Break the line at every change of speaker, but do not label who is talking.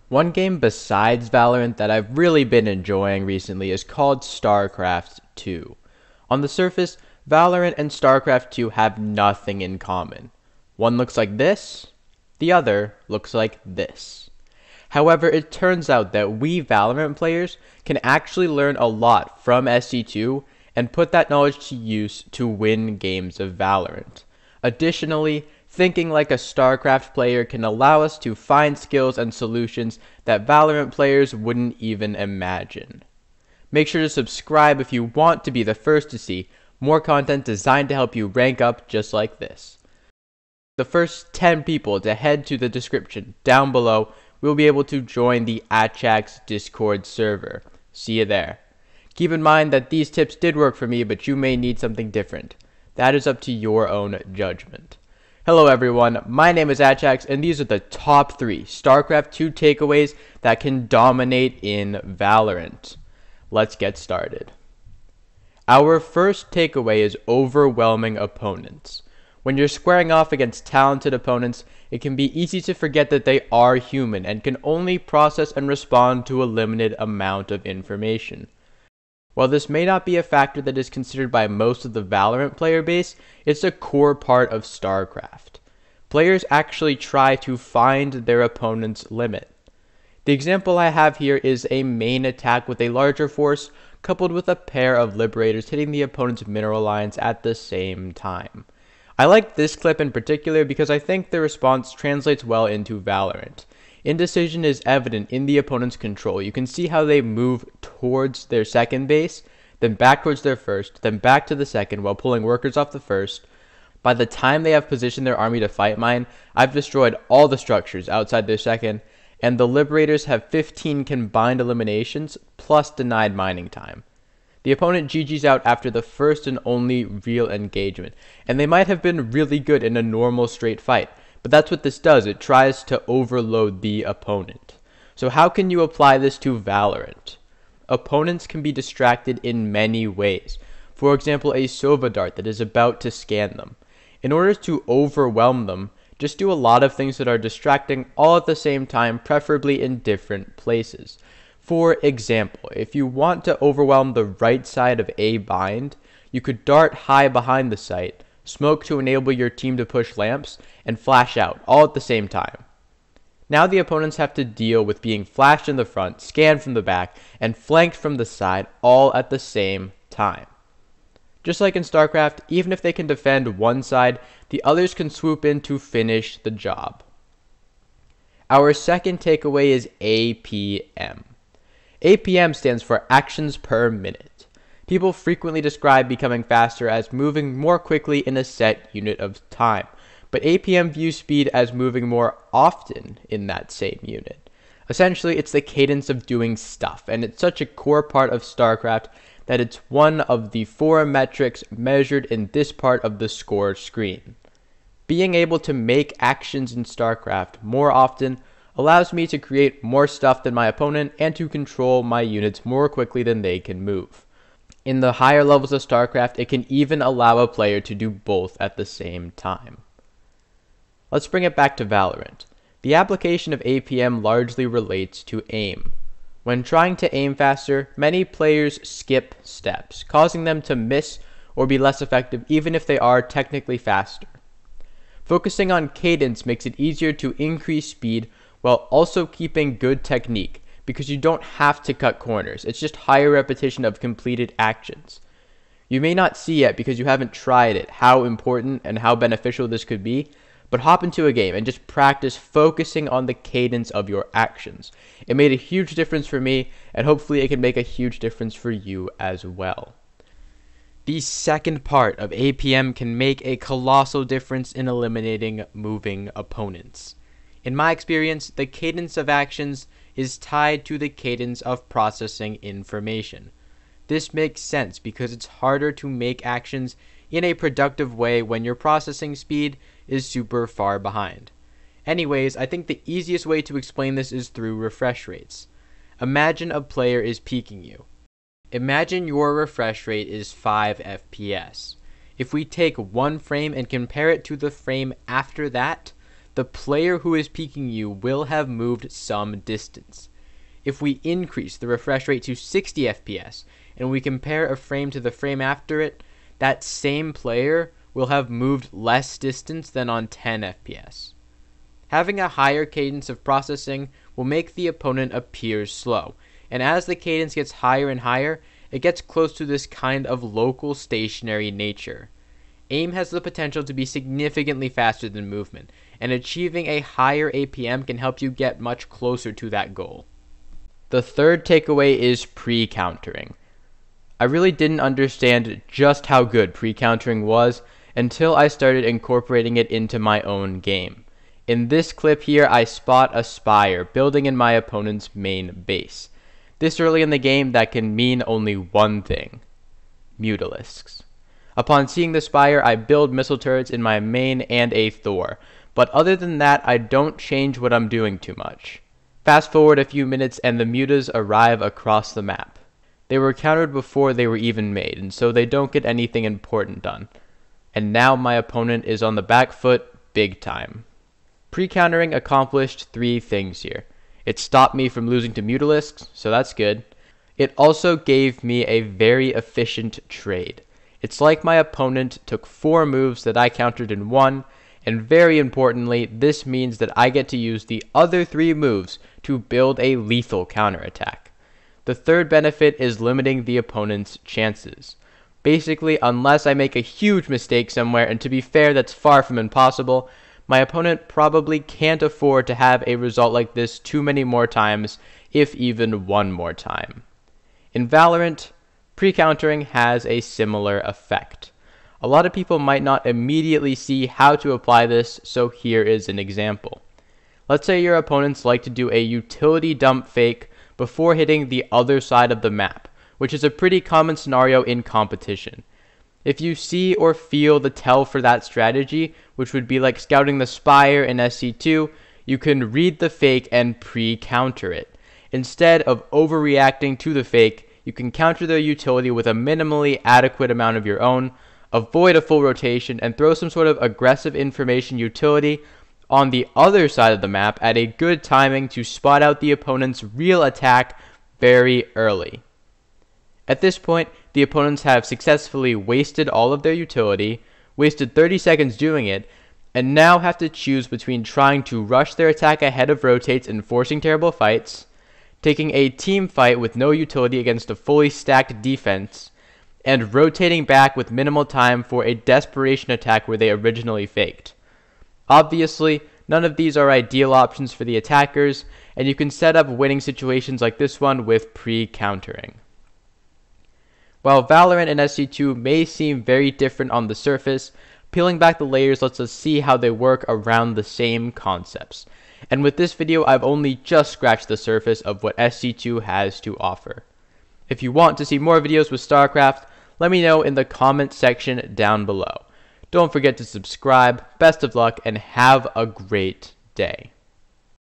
One game besides Valorant that I've really been enjoying recently is called StarCraft 2. On the surface, Valorant and StarCraft 2 have nothing in common. One looks like this, the other looks like this. However, it turns out that we Valorant players can actually learn a lot from SC2 and put that knowledge to use to win games of Valorant. Additionally, thinking like a StarCraft player can allow us to find skills and solutions that Valorant players wouldn't even imagine. Make sure to subscribe if you want to be the first to see more content designed to help you rank up just like this. The first 10 people to head to the description down below will be able to join the Achax Discord server. See you there. Keep in mind that these tips did work for me, but you may need something different. That is up to your own judgment. Hello everyone, my name is Achax, and these are the top 3 StarCraft 2 takeaways that can dominate in Valorant. Let's get started. Our first takeaway is overwhelming opponents. When you're squaring off against talented opponents, it can be easy to forget that they are human and can only process and respond to a limited amount of information. While this may not be a factor that is considered by most of the Valorant player base, it's a core part of StarCraft. Players actually try to find their opponent's limit. The example I have here is a main attack with a larger force coupled with a pair of Liberators hitting the opponent's mineral lines at the same time. I like this clip in particular because I think the response translates well into Valorant. Indecision is evident in the opponent's control. You can see how they move towards their second base, then back towards their first, then back to the second while pulling workers off the first. By the time they have positioned their army to fight mine, I've destroyed all the structures outside their second, and the Liberators have 15 combined eliminations plus denied mining time. The opponent GG's out after the first and only real engagement, and they might have been really good in a normal straight fight. But that's what this does, it tries to overload the opponent. So how can you apply this to Valorant? Opponents can be distracted in many ways. For example, a Sova dart that is about to scan them. In order to overwhelm them, just do a lot of things that are distracting all at the same time, preferably in different places. For example, if you want to overwhelm the right side of A bind, you could dart high behind the site, smoke to enable your team to push lamps, and flash out, all at the same time. Now the opponents have to deal with being flashed in the front, scanned from the back, and flanked from the side, all at the same time. Just like in StarCraft, even if they can defend one side, the others can swoop in to finish the job. Our second takeaway is APM. APM stands for actions per minute. People frequently describe becoming faster as moving more quickly in a set unit of time, but APM views speed as moving more often in that same unit. Essentially, it's the cadence of doing stuff, and it's such a core part of StarCraft that it's one of the 4 metrics measured in this part of the score screen. Being able to make actions in StarCraft more often allows me to create more stuff than my opponent and to control my units more quickly than they can move. In the higher levels of StarCraft, it can even allow a player to do both at the same time. Let's bring it back to Valorant. The application of APM largely relates to aim. When trying to aim faster, many players skip steps, causing them to miss or be less effective even if they are technically faster. Focusing on cadence makes it easier to increase speed while also keeping good technique, because you don't have to cut corners, it's just higher repetition of completed actions. You may not see yet because you haven't tried it how important and how beneficial this could be, but hop into a game and just practice focusing on the cadence of your actions. It made a huge difference for me, and hopefully it can make a huge difference for you as well. The second part of APM can make a colossal difference in eliminating moving opponents. In my experience, the cadence of actions is tied to the cadence of processing information. This makes sense because it's harder to make actions in a productive way when your processing speed is super far behind. Anyways, I think the easiest way to explain this is through refresh rates. Imagine a player is peeking you. Imagine your refresh rate is 5 FPS. If we take one frame and compare it to the frame after that, the player who is peeking you will have moved some distance. If we increase the refresh rate to 60 FPS and we compare a frame to the frame after it, that same player will have moved less distance than on 10 FPS. Having a higher cadence of processing will make the opponent appear slow, and as the cadence gets higher and higher, it gets close to this kind of local stationary nature. Aim has the potential to be significantly faster than movement, and achieving a higher APM can help you get much closer to that goal. The third takeaway is pre-countering. I really didn't understand just how good pre-countering was until I started incorporating it into my own game. In this clip here, I spot a spire building in my opponent's main base. This early in the game, that can mean only one thing: Mutalisks. Upon seeing the spire, I build missile turrets in my main and a Thor, but other than that, I don't change what I'm doing too much. Fast forward a few minutes and the mutas arrive across the map. They were countered before they were even made, and so they don't get anything important done. And now my opponent is on the back foot big time. Pre-countering accomplished 3 things here. It stopped me from losing to Mutalisks, so that's good. It also gave me a very efficient trade. It's like my opponent took 4 moves that I countered in 1, and very importantly, this means that I get to use the other 3 moves to build a lethal counterattack. The third benefit is limiting the opponent's chances. Basically, unless I make a huge mistake somewhere, and to be fair, that's far from impossible, my opponent probably can't afford to have a result like this too many more times, if even one more time. In Valorant, pre-countering has a similar effect. A lot of people might not immediately see how to apply this, so here is an example. Let's say your opponents like to do a utility dump fake before hitting the other side of the map, which is a pretty common scenario in competition. If you see or feel the tell for that strategy, which would be like scouting the spire in SC2, you can read the fake and pre-counter it. Instead of overreacting to the fake, you can counter their utility with a minimally adequate amount of your own, avoid a full rotation, and throw some sort of aggressive information utility on the other side of the map at a good timing to spot out the opponent's real attack very early. At this point, the opponents have successfully wasted all of their utility, wasted 30 seconds doing it, and now have to choose between trying to rush their attack ahead of rotates and forcing terrible fights, taking a team fight with no utility against a fully stacked defense, and rotating back with minimal time for a desperation attack where they originally faked. Obviously, none of these are ideal options for the attackers, and you can set up winning situations like this one with pre-countering. While Valorant and SC2 may seem very different on the surface, peeling back the layers lets us see how they work around the same concepts. And with this video, I've only just scratched the surface of what SC2 has to offer. If you want to see more videos with StarCraft, let me know in the comment section down below. Don't forget to subscribe, best of luck, and have a great day.